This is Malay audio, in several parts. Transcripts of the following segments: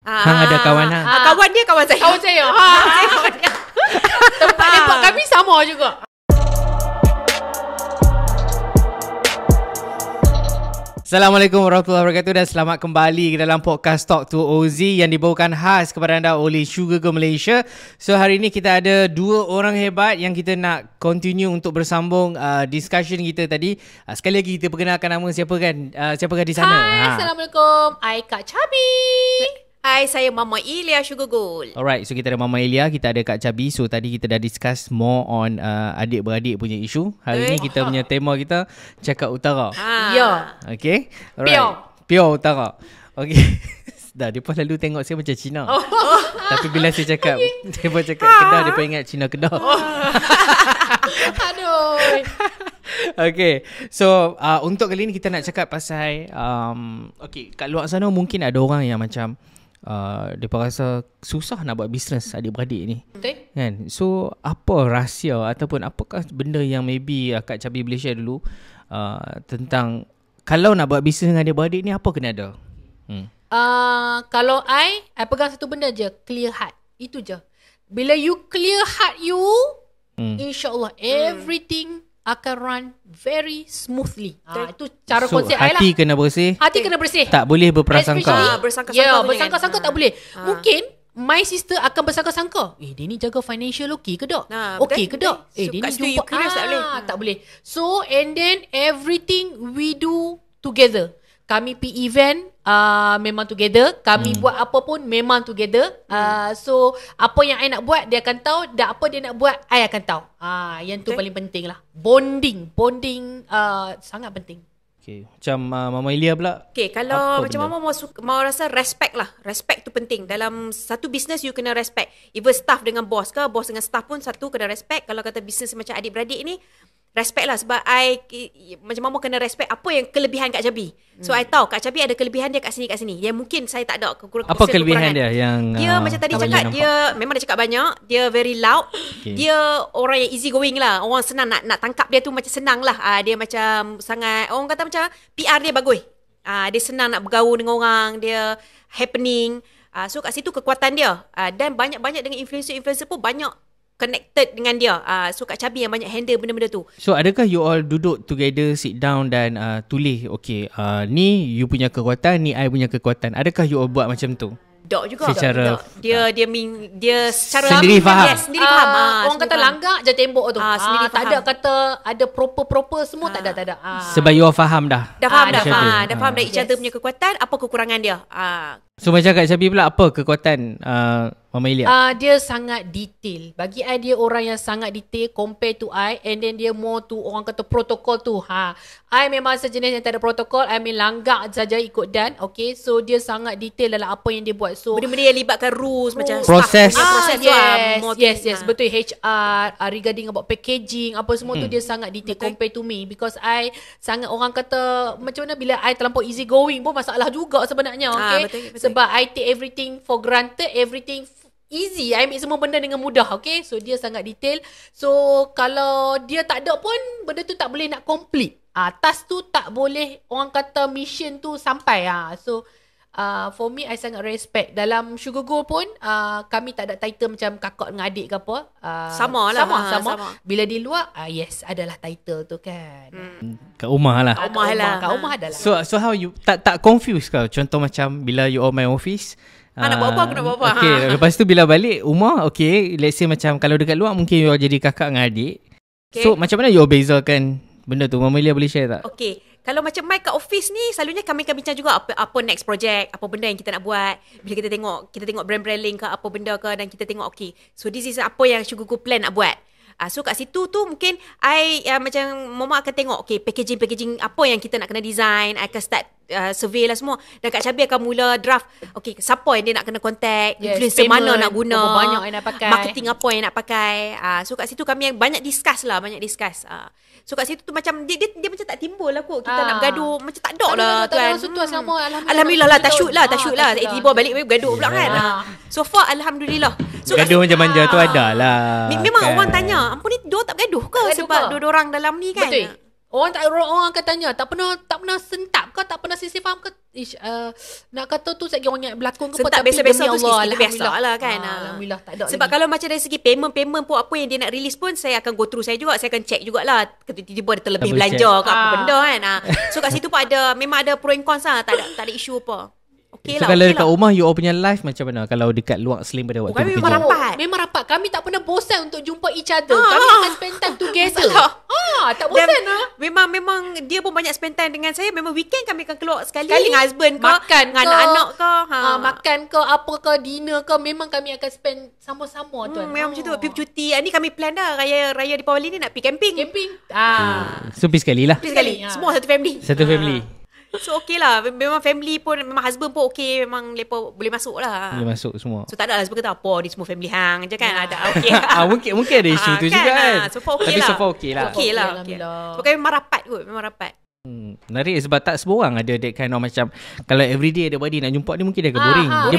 Hang ada kawan hang. Kawan dia kawan saya. Kawan saya. Tempat lepak kami sama juga. Assalamualaikum warahmatullahi wabarakatuh dan selamat kembali ke dalam podcast Talk to OZ yang dibawakan khas kepada anda oleh Sugar Girl Malaysia. So hari ini kita ada dua orang hebat yang kita nak continue untuk bersambung discussion kita tadi. Sekali lagi kita perkenalkan nama siapakah di sana. Hai, Assalamualaikum. I Kak Chabi. Hai, saya Mama Ilya Sugar Gold. Alright, so kita ada Mama Elia, kita ada Kak Chabi. So tadi kita dah discuss more on adik-beradik punya isu. Hari ni kita punya tema kita cakap utara. Ya. Okay, alright. Pure utara. Okay. Dah, dia pun lalu tengok saya macam Cina. Tapi bila saya cakap dia pun cakap Kedah, dia pun ingat Cina Kedah. Aduh. Okay, so untuk kali ni kita nak cakap pasal okay, kat luar sana mungkin ada orang yang macam mereka rasa susah nak buat bisnes adik-beradik ni. Betul. Kan? So apa rahsia ataupun apakah benda yang maybe Kak Chabi boleh share dulu tentang kalau nak buat bisnes dengan adik-beradik ni apa kena ada? Kalau I pegang satu benda je, clear heart. Itu je. Bila you clear heart you, insya-Allah everything akan run very smoothly. Itu cara konsep I lah. Hati kena bersih. Hati kena bersih. Tak boleh berprasangka. Bersangka-sangka tak boleh. Mungkin my sister akan bersangka-sangka. Dia ni jaga financial okey ke tak? Okey ke tak? Dia ni jumpa tak boleh. So and then everything we do together. Kami pergi event memang together. Kami buat apa pun memang together. So apa yang I nak buat dia akan tahu, dan apa dia nak buat I akan tahu. Yang tu paling penting lah. Bonding sangat penting. Okay. Macam Mama Elia pula. Okay, kalau macam Mama mau rasa respect lah. Respect tu penting. Dalam satu business you kena respect. Even staff dengan bos ke, bos dengan staff pun satu kena respect. Kalau kata business macam adik-beradik ni, respect lah. Sebab macam Mama kena respect apa yang kelebihan Kak Chabi. So I tahu Kak Chabi ada kelebihan dia kat sini. Yang mungkin saya tak ada. Apa kelebihan dia yang dia macam tadi cakap, dia memang dia cakap banyak. Dia very loud. Okay. Dia orang yang easy going lah. Orang senang nak tangkap dia tu macam senang lah. Dia macam sangat, orang kata macam PR dia bagus. Dia senang nak bergaul dengan orang. Dia happening. So kat situ kekuatan dia. Dan banyak-banyak dengan influencer pun banyak connected dengan dia. So Kak Chabi yang banyak handle benda-benda tu. So adakah you all duduk together, sit down dan tulis, okay, ni you punya kekuatan, ni I punya kekuatan. Adakah you all buat macam tu? Tak juga. Secara dia secara sendiri faham. Yes, sendiri faham. Orang kata langgak je tembok tu. Sendiri tak ada kata ada proper semua. Tak ada. Sebab you all faham dah. Dah faham dah each other punya kekuatan, apa kekurangan dia. So macam Kak Chabi pula, apa kekuatan Mama Elia? Dia sangat detail. Bagi I, dia orang yang sangat detail compare to I. And then dia more to orang kata protokol tu. I memang sejenis yang tak ada protokol. I main langgak saja ikut dan. Okay, so dia sangat detail dalam apa yang dia buat. So benda-benda yang libatkan rules macam proses. Yes, betul. HR regarding about packaging apa semua tu dia sangat detail compare to me. Because I sangat, orang kata macam mana, bila I terlampau easy going pun masalah juga sebenarnya. Okay, betul. sebab I take everything for granted, everything easy. I ambil semua benda dengan mudah. Okay, so dia sangat detail. So kalau dia tak ada pun, benda tu tak boleh nak complete. Task tu tak boleh, orang kata mission tu sampai. So for me, I sangat respect. Dalam Sugar Gold pun kami tak ada title macam kakak dengan adik ke apa. Sama. Bila di luar, yes, adalah title tu kan. Kat rumah lah. Kat rumah adalah. So how you tak confuse kau? Contoh macam bila you all my office, nak buat apa, aku nak buat apa. Okay, lepas tu bila balik rumah, okay, let's say macam kalau dekat luar mungkin you all jadi kakak dengan adik. Okay. So macam mana you all bezakan benda tu? Mama Elia boleh share tak? Okay, kalau macam Mike kat office ni, selalunya kami akan bincang juga apa next project, apa benda yang kita nak buat. Bila kita tengok brand link ke apa benda ke, dan kita tengok okay, so this is apa yang Sugar Gold plan nak buat. So kat situ tu mungkin I macam Mama akan tengok okay, packaging apa yang kita nak kena design. I akan start survey lah semua. Dan Kak Chabi akan mula draft, okay, siapa yang dia nak kena contact, influencer mana nak guna, banyak yang nak pakai, marketing apa yang nak pakai. So kat situ kami yang banyak discuss. So kat situ tu macam dia macam tak timbul lah kot. Kita nak bergaduh macam tak ada lah tuan. Alhamdulillah lah, tasyuk lah. Tiba balik bergaduh pula kan. So far alhamdulillah. So gaduh macam manja tu ada lah. Memang kan orang tanya, ampun ni dua tak bergaduh ke? Sebab dua orang dalam ni kan. Betul. Orang akan tanya, tak pernah sentap ke, tak pernah sisir faham ke? Nak kata tu saya orang yang berlakon ke apa, Sentap tapi biasa-biasa demi tu Allah, kita biasa lah kan. Alhamdulillah tak ada Sebab lagi. kalau macam dari segi payment pun apa yang dia nak release pun, saya akan go through saya juga. Saya akan check jugalah. Tiba-tiba dia terlebih Double belanja check. ke apa benda kan. So kat situ pun memang ada pro and cons lah. Tak ada isu apa. Okay So lah, kalau okay dekat lah. rumah, you all punya life macam mana? Kalau dekat luar selain pada waktu kami bekerja. memang rapat. Memang rapat. Kami tak pernah bosan untuk jumpa each other. Kami akan spend time together. Tak bosan Dan lah. memang dia pun banyak spend time dengan saya. Memang weekend kami akan keluar sekali dengan husband ke, makan dengan ke, anak-anak ke. Makan ke, apa ke, dinner ke, memang kami akan spend sama-sama tuan. Memang macam tu. Pergi cuti. Ni kami plan dah. Raya Deepawali ni nak pergi camping. Camping. So pergi sekali lah. Pergi sekali. Semua satu family. Satu family. So okay lah. Memang family pun, memang husband pun okay. Memang mereka boleh masuk lah. Boleh masuk semua. So tak ada lah sebab kata apa ni semua family hang je kan. Ada okay. Mungkin ada isu tu juga kan. So far okay Tapi lah. so far okay lah. Okay lah. Alhamdulillah. So kami memang rapat kot. Memang rapat. Menarik sebab tak semua orang ada that kind of macam, kalau everyday ada body nak jumpa dia, mungkin dia agak boring. Dia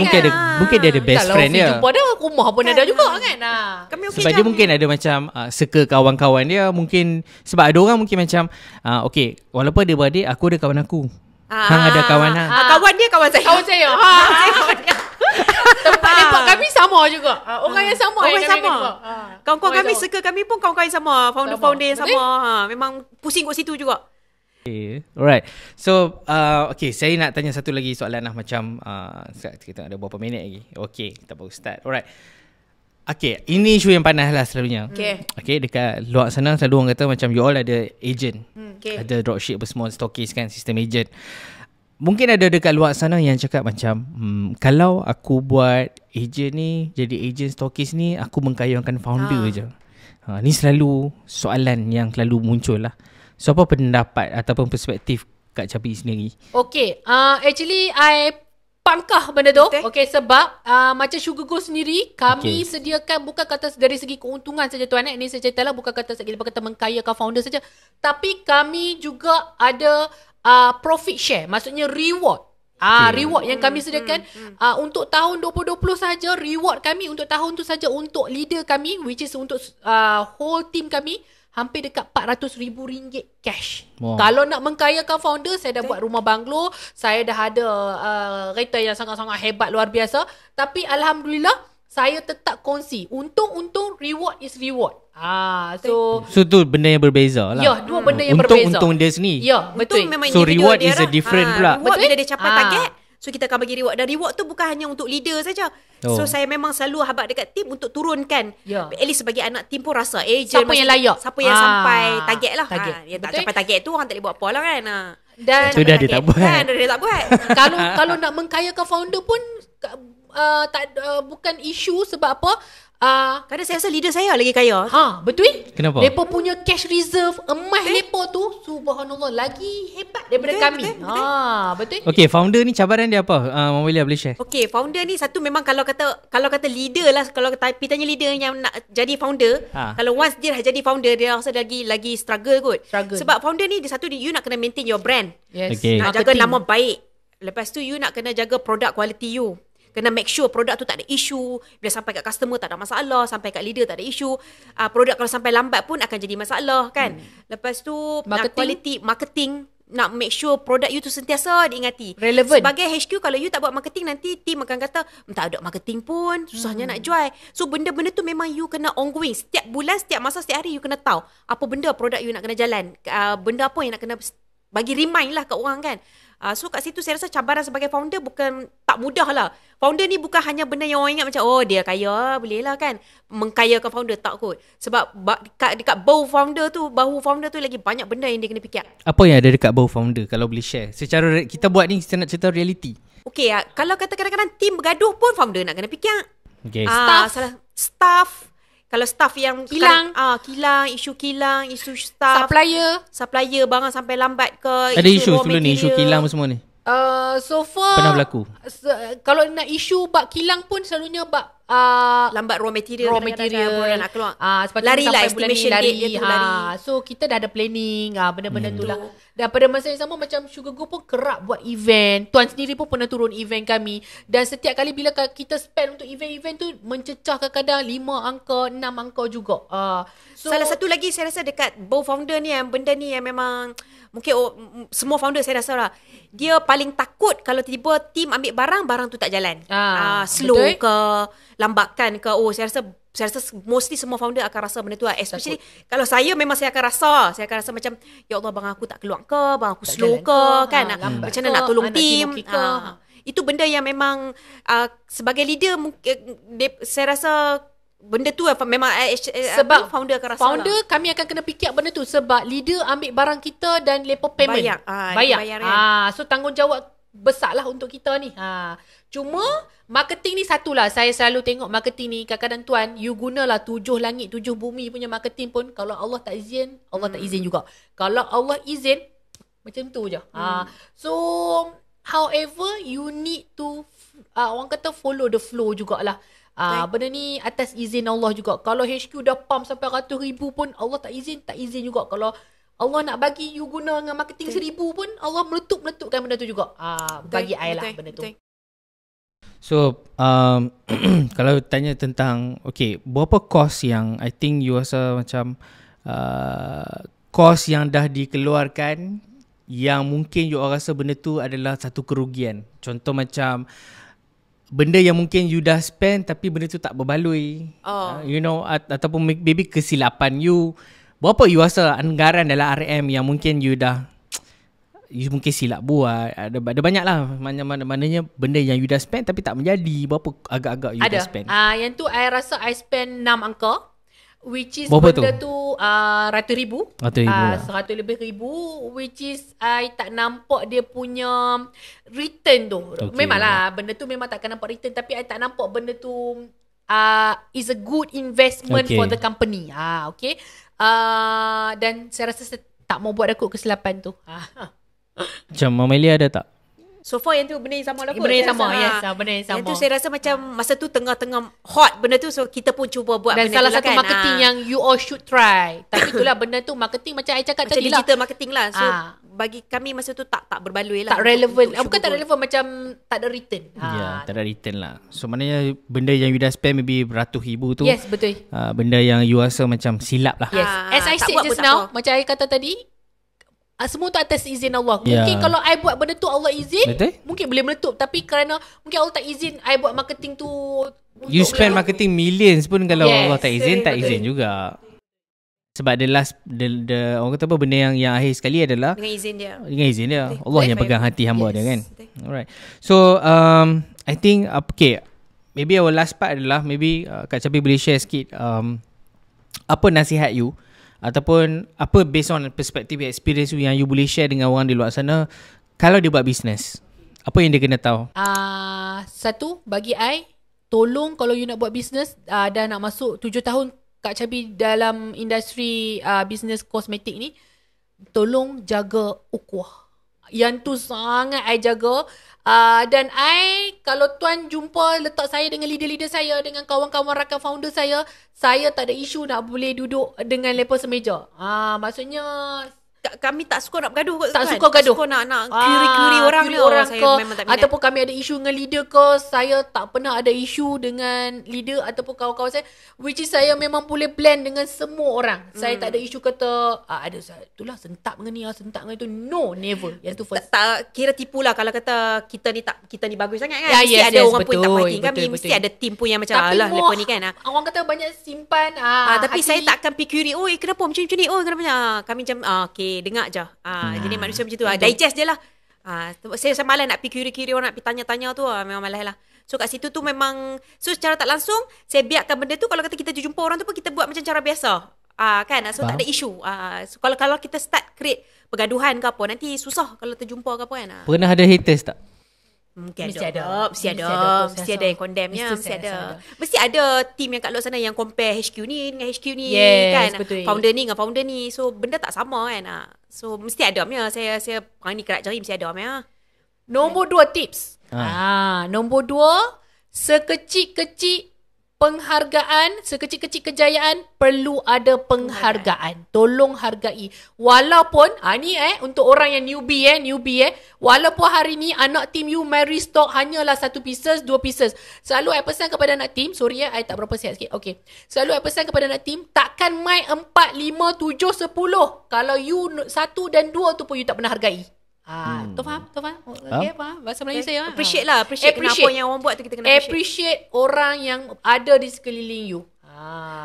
mungkin dia ada best Kalau friend dia. jumpa dah, rumah pun ada juga kan. Kami okay Sebab je. dia mungkin ada macam circle kawan-kawan dia. Mungkin sebab ada orang mungkin macam okay, walaupun dia beradik, aku ada kawan aku. Hang ada kawan hang. Kawan dia kawan saya. Kawan saya. Tempat lepak kami sama juga. Orang yang sama. Orang yang yang kami sama. lepak. Kawan-kawan Orang kami, sama. circle kami pun kawan-kawan yang sama. Founder-founder yang Betul? sama. Memang pusing kat situ juga. Okay. Alright. So okay, saya nak tanya satu lagi soalan lah. Macam kita ada berapa minit lagi. Okay, kita baru start. Alright. Okay, ini isu yang panas lah selalunya. Okay, dekat luar sana selalu orang kata macam you all ada agent. Okay. Ada dropship apa semua, stockist kan, sistem agent. Mungkin ada dekat luar sana yang cakap macam kalau aku buat agent ni, jadi agent stockist ni, aku mengkayakan founder je. Ni selalu soalan yang selalu muncul lah. So apa pendapat ataupun perspektif Kak Chapi sendiri? Okay, actually I pangkah benda tu. Betul. Okay, sebab macam Sugar Go sendiri, kami sediakan bukan kata dari segi keuntungan saja tuan. Ini saya cerita lah, bukan kata kita kata mengkayakan founder saja. Tapi kami juga ada profit share, maksudnya reward. Reward yang kami sediakan untuk tahun 2020 saja, reward kami untuk tahun tu saja untuk leader kami, which is untuk whole team kami, hampir dekat RM400,000 cash. Wow. Kalau nak mengkayakan founder, saya dah buat rumah banglo, saya dah ada kereta yang sangat-sangat hebat, luar biasa. Tapi Alhamdulillah, saya tetap kongsi. Untung reward is reward. So tu benda yang berbeza lah. ya, dua benda yang berbeza. Untung dia sendiri. Ya, betul. Memang So, individual reward dia is a lah. different pula. Reward Betul? bila dia capai target, so kita akan bagi reward. Dan reward tu bukan hanya untuk leader saja. So saya memang selalu habaq dekat tim untuk turunkan. At least sebagai anak tim pun rasa agent Siapa yang layak. Siapa yang sampai target lah. Target. Yang tak Betul? capai target tu, orang tak boleh buat apa lah kan. Dan Itu dah dia tak buat. Dia tak buat. kalau nak mengkayakan founder pun bukan isu sebab apa? Kadang saya rasa leader saya lagi kaya. Betul? Kenapa? Mereka punya cash reserve emas mereka tu subhanallah lagi hebat daripada Betul, kami. betul. Betul? Okay, founder ni cabaran dia apa? Mama William boleh share? Okay, founder ni satu memang kalau kata leader lah, kalau tanya leader yang nak jadi founder, kalau once dia dah jadi founder, dia rasa lagi struggle kot. Sebab founder ni dia satu, you nak kena maintain your brand. Yes. Okay. Nak jaga nama baik. Lepas tu you nak kena jaga product quality you. Kena make sure produk tu tak ada isu. Bila sampai kat customer tak ada masalah. Sampai kat leader tak ada isu. Produk kalau sampai lambat pun akan jadi masalah kan. Lepas tu nak quality marketing. Nak make sure produk you tu sentiasa diingati. Relevant. Sebagai HQ, kalau you tak buat marketing, nanti team akan kata tak ada marketing pun, susahnya nak jual. So benda-benda tu memang you kena ongoing. Setiap bulan, setiap masa, setiap hari you kena tahu apa benda produk you nak kena jalan. Benda apa yang nak kena bagi remind lah kat orang kan. So kat situ saya rasa cabaran sebagai founder bukan tak mudah lah. Founder ni bukan hanya benda yang orang ingat macam dia kaya, boleh lah kan. Mengkayakan founder, tak kot. Sebab dekat bahu founder tu lagi banyak benda yang dia kena fikir. Apa yang ada dekat bahu founder kalau boleh share? Secara kita buat ni, kita nak cerita reality. Okay, kalau kata kadang-kadang team bergaduh pun founder nak kena fikir. Okay. Staff. Kalau staff yang Kilang. isu staff. Supplier barang sampai lambat ke. Ada isu raw sebelum ni, isu material. kilang semua ni. So far Pernah berlaku? Kalau nak isu bak kilang pun selalunya bak lambat raw material nak keluar. Lari lah estimation date dia tu lari. So kita dah ada planning benda-benda tu lah. Dan pada masa yang sama macam Sugar Go pun kerap buat event. Tuan sendiri pun pernah turun event kami. Dan setiap kali bila kita spend untuk event-event tu mencecah kadang-kadang 5 angka, 6 angka juga. So, salah satu lagi saya rasa dekat both founder ni benda ni yang memang mungkin semua founder saya rasa lah, dia paling takut kalau tiba-tiba team ambil barang tu tak jalan. Slow betul? Ke lambatkan ke. Saya rasa mostly semua founder akan rasa benda tu lah. Especially kalau saya memang saya akan rasa macam ya Allah, bang aku tak keluar ke, bang aku tak slow ke kan, macam mana nak tolong team. Itu benda yang memang sebagai leader mungkin saya rasa benda tu memang sebab founder akan rasa kami akan kena fikir benda tu sebab leader ambil barang kita dan lepas payment bayar. So tanggungjawab besar lah untuk kita ni. Cuma marketing ni satulah, saya selalu tengok marketing ni kadang-kadang tuan, you gunalah 7 langit 7 bumi punya marketing pun, kalau Allah tak izin, Allah tak izin juga. Kalau Allah izin, macam tu je. So however you need to orang kata follow the flow jugalah. Benda ni atas izin Allah juga. Kalau HQ dah pump sampai 100,000 pun Allah tak izin juga. Kalau Allah nak bagi you guna dengan marketing 1,000 pun Allah meletup-meletupkan benda tu juga. Bagi I lah benda tu. So kalau tanya tentang berapa cost yang I think you rasa macam cost yang dah dikeluarkan yang mungkin you rasa benda tu adalah satu kerugian. Contoh macam benda yang mungkin you dah spend tapi benda tu tak berbaloi. Ataupun maybe kesilapan you. Berapa you rasa anggaran dalam RM yang mungkin you mungkin silap buat. Ada banyak lah. Maknanya benda yang you dah spend tapi tak menjadi. Berapa agak-agak you dah spend? Yang tu I rasa I spend 6 angka. Which is berapa benda tu 100,000 lah. 100 lebih ribu. Which is I tak nampak dia punya return tu. Memanglah benda tu memang takkan nampak return, tapi I tak nampak benda tu is a good investment for the company. Dan saya rasa saya tak mau buat akut kesilapan tu. Macam Mama Elia ada tak? So far yang tu benda yang sama lah kot. Benda yang sama, yes. Benda yang sama. Yang tu saya rasa macam masa tu tengah-tengah hot benda tu. So kita pun cuba buat dan benda tu lah. Dan salah satu marketing yang you all should try. Tapi itulah benda tu marketing macam I cakap macam tadi lah. Macam digital marketing lah. So bagi kami masa tu tak berbaloi lah. Tak relevan. Bukan tak relevan, macam tak ada return. Tak ada return lah. So maknanya benda yang you dah spend maybe beratus ribu tu. Yes, betul. Benda yang you rasa macam silap lah. Yes. As I said just now, macam I kata tadi, semua tu atas izin Allah. Mungkin kalau I buat benda tu Allah izin, betul? Mungkin boleh meletup. Tapi kerana mungkin Allah tak izin I buat marketing tu, you spend marketing millions pun kalau Allah tak izin, tak izin juga. Sebab the orang kata apa, benda yang akhir sekali adalah dengan izin dia. Allah yang pegang hati hamba dia kan. Alright. So I think maybe our last part adalah maybe Kak Capi boleh share sikit apa nasihat you ataupun apa based on perspektif experience yang you boleh share dengan orang di luar sana kalau dia buat bisnes. Apa yang dia kena tahu? Satu, bagi I, tolong kalau you nak buat bisnes, dah nak masuk 7 tahun Kak Cabi dalam industri bisnes kosmetik ni, tolong jaga ukhuwah. Yang tu sangat I jaga. Dan I, kalau tuan jumpa letak saya dengan leader-leader saya, dengan kawan-kawan rakan founder saya tak ada isu nak boleh duduk dengan lepas semeja. Maksudnya kami tak suka nak bergaduh kot. Tak suka gaduh. Tak suka nak kiri-kiri orang ke, ataupun kami ada isu dengan leader ke. Saya tak pernah ada isu dengan leader ataupun kawan-kawan saya, which is saya memang boleh blend dengan semua orang. Saya tak ada isu kata itulah sentak dengan ni, sentak dengan itu. No, never. Yang tu first. Tak kira tipu lah kalau kata kita ni bagus sangat kan. Mesti ada orang pun tak mati. Kami mesti ada tim pun yang macam lepas ni kan. Orang kata banyak simpan tapi saya takkan fikir kenapa macam ni, kenapa macam kami macam dengar je. Jadi manusia macam tu. Digest je lah. Saya malas nak pergi kiri-kiri orang, nak pergi tanya-tanya tu. Memang malas lah. So kat situ tu memang, so secara tak langsung saya biarkan benda tu. Kalau kata kita jumpa orang tu pun kita buat macam cara biasa. Kan? So tak ada isu. So kalau kita start create pergaduhan ke apa, nanti susah kalau terjumpa ke apa kan. Pernah ada haters tak? Mesti ada yang condemn-nya. Mesti ada team yang kat luar sana yang compare HQ ni dengan HQ ni, kan. Betul. Founder ni dengan founder ni. So benda tak sama kan. So mesti ada punya. Saya ni kerak jari mesti ada punya. Nombor 2 tips. Nombor 2, sekecil-kecil penghargaan, sekecil-kecil kejayaan perlu ada penghargaan. Tolong hargai. Walaupun ni untuk orang yang newbie walaupun hari ni anak team you Mary stock hanyalah 1 pieces, 2 pieces. Selalu I pesan kepada anak team, sorry I tak berapa sihat sikit. Okay. Selalu I pesan kepada anak team, takkan mai 4, 5, 7, 10. Kalau you 1 dan 2 tu pun you tak pernah hargai. Tu faham? Okay, faham? Bahasa Melayu saya. Appreciate kenapa yang orang buat tu kita kena appreciate orang yang ada di sekeliling you.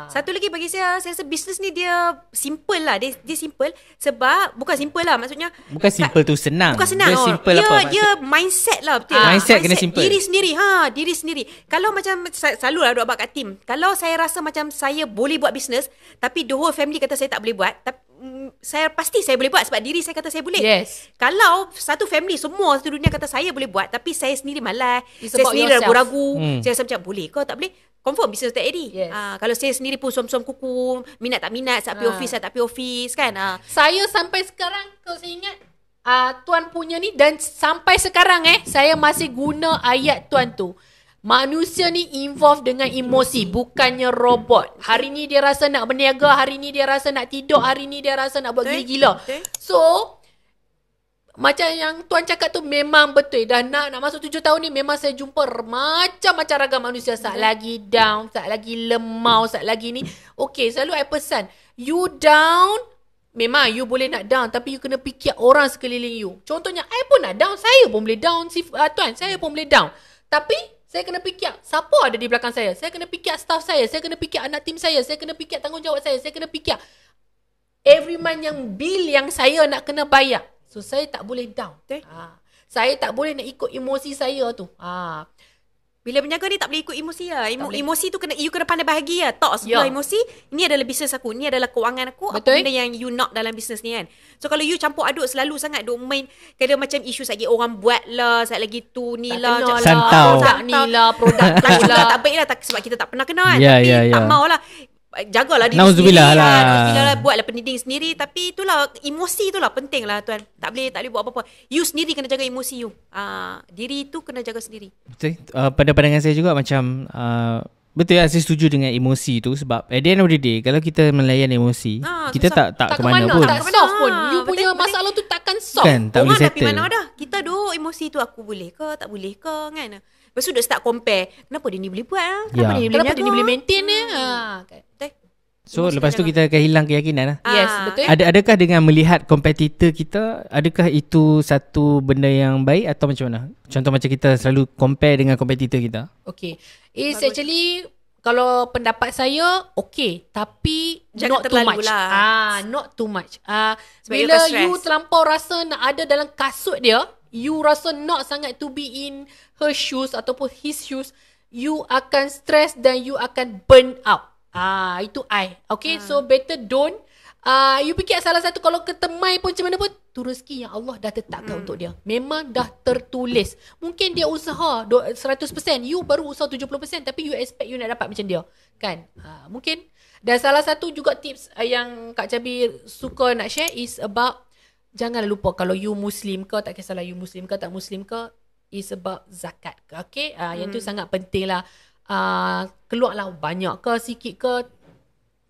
Satu lagi bagi saya rasa bisnes ni dia simple lah. Dia simple sebab bukan simple lah, maksudnya bukan simple tu senang. Bukan senang. Dia simple apa? Dia mindset lah, betul. Mindset kena simple. Diri sendiri. Kalau macam selalu lah duk abang kat team. Kalau saya rasa macam saya boleh buat bisnes tapi the whole family kata saya tak boleh buat, saya pasti saya boleh buat sebab diri saya kata saya boleh. Yes. Kalau satu family semua satu dunia kata saya boleh buat tapi saya sendiri malas, saya sendiri ragu-ragu, saya rasa macam boleh ke tak boleh? Confirm bisnes tak ready. Yes. Kalau saya sendiri pun suam-suam kuku, minat tak minat, saat pergi office, tak pergi office kan. Saya sampai sekarang kalau saya ingat tuan punya ni dan sampai sekarang saya masih guna ayat tuan tu. Manusia ni involve dengan emosi, bukannya robot. Hari ni dia rasa nak berniaga, hari ni dia rasa nak tidur, hari ni dia rasa nak buat gila-gila. So, macam yang tuan cakap tu memang betul. Dah nak masuk 7 tahun ni memang saya jumpa macam-macam ragam manusia. Sat lagi down, sat lagi lemau, sat lagi ni. Okay, selalu I pesan, you down, memang you boleh nak down, tapi you kena fikir orang sekeliling you. Contohnya, I pun nak down, saya pun boleh down, tuan, saya pun boleh down. Tapi saya kena fikir siapa ada di belakang saya. Saya kena fikir staff saya kena fikir anak tim saya kena fikir tanggungjawab saya kena fikir every month yang bill yang saya nak kena bayar. So saya tak boleh down. Saya tak boleh nak ikut emosi saya tu. Bila berniaga ni tak boleh ikut emosi lah. Emosi tu you kena pandai bahagi lah. Tak sebelah emosi, ini adalah bisnes aku, ni adalah kewangan aku. Betul. Apa benda yang you nak dalam bisnes ni kan. So kalau you campur aduk selalu sangat, duk main kena macam isu lagi orang buat lah, saat lagi tu ni lah, santau produk ni lah, produk tu lah. Tak baik lah sebab kita tak pernah kenal kan. Tapi tak mau lah. Jagalah diri Nauzubillah sendiri lah. Nauzubillah, buatlah pendinding sendiri. Tapi itulah, emosi itulah penting lah tuan. Tak boleh buat apa-apa. You sendiri kena jaga emosi you. Diri tu kena jaga sendiri. Betul. Pada pandangan saya juga macam betul lah, saya setuju dengan emosi tu. Sebab at the end of the day, kalau kita melayan emosi, kita tak ke mana pun. Tak solve pun. You punya masalah tu takkan solve Kan, tak boleh orang settle. tapi mana dah. Kita duk emosi tu, aku boleh ke tak boleh ke kan. Lepas tu duk start compare. Kenapa dia ni boleh buat lah? Kenapa dia ni boleh maintain ni? So lepas tu kita akan hilang keyakinan lah. Yes, betul. Adakah dengan melihat kompetitor kita, adakah itu satu benda yang baik atau macam mana? Contoh macam kita selalu compare dengan kompetitor kita. Okay. It's actually, kalau pendapat saya, okay. Tapi jangan not too much. Not too much. Bila you terlampau rasa nak ada dalam kasut dia, you rasa not sangat to be in her shoes ataupun his shoes, you akan stress dan you akan burn out. Itu okay, so better don't. You fikir salah satu, kalau ketemai pun macam mana pun, tu rezeki yang Allah dah tetapkan untuk dia. Memang dah tertulis. Mungkin dia usaha 100%, you baru usaha 70%, tapi you expect you nak dapat macam dia. Kan? Mungkin. Dan salah satu juga tips yang Kak Cabi suka nak share is about, jangan lupa kalau you Muslim ke, tak kisahlah you Muslim ke tak Muslim ke, is about zakat. Okay? Yang tu sangat penting lah. Keluarlah banyak ke sikit ke,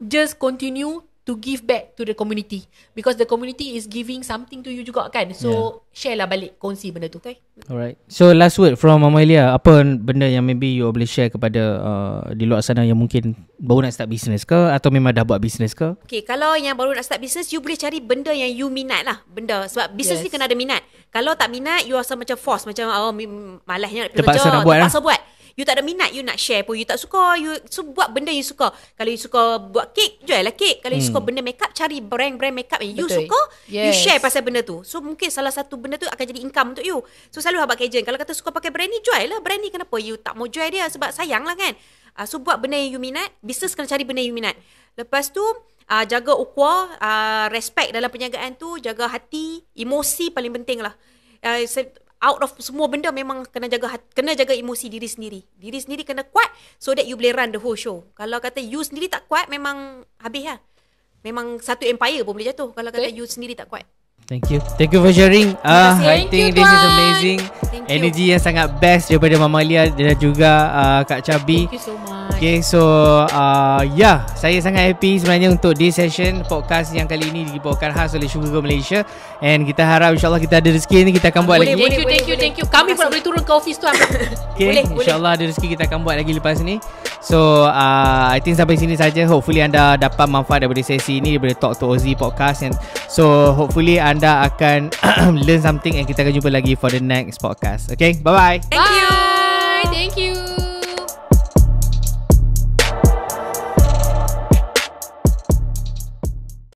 just continue to give back to the community, because the community is giving something to you juga kan. So share lah balik, kongsi benda tu. Alright. So last word from Mama Elia, apa benda yang maybe you boleh share kepada di luar sana yang mungkin baru nak start business ke atau memang dah buat business ke? Okay, kalau yang baru nak start business, you boleh cari benda yang you minat lah. Benda, sebab business ni kena ada minat. Kalau tak minat, you rasa macam force, macam malasnya nak terpaksa nak buat, terpaksa buat. You tak ada minat, you nak share pun you tak suka, so buat benda you suka. Kalau you suka buat kek, jual lah kek. Kalau you suka benda makeup, cari brand-brand makeup yang you suka, you share pasal benda tu. So mungkin salah satu benda tu akan jadi income untuk you. So selalu habaq agent, kalau kata suka pakai brand ni, jual lah brand ni. Kenapa you tak mau jual dia? Sebab sayang lah kan. So buat benda yang you minat. Business kena cari benda yang you minat. Lepas tu jaga ukhuwah, respect dalam perniagaan tu, jaga hati, emosi paling penting lah. Out of semua benda memang kena jaga emosi diri sendiri. Diri sendiri kena kuat so that you boleh run the whole show. Kalau kata you sendiri tak kuat, memang habis lah. Memang satu empire pun boleh jatuh kalau kata you sendiri tak kuat. Thank you for sharing. I think this is amazing. Energy yang sangat best daripada Mama Elia dan juga Kak Cabi. Thank you so much. Okay, so saya sangat happy sebenarnya untuk this session podcast yang kali ini dibawakan khas oleh Sugar Go Malaysia, and kita harap insyaAllah kita ada rezeki ni kita akan buat lagi. Thank you. Kami pula boleh turun ke office tu. Okay, insyaAllah ada rezeki kita akan buat lagi lepas ni. So I think sampai sini saja. Hopefully anda dapat manfaat daripada sesi ini, daripada Talk to Ozzy podcast, and so hopefully anda akan learn something, and kita akan jumpa lagi for the next podcast. Okay, bye bye. Thank you. Thank you.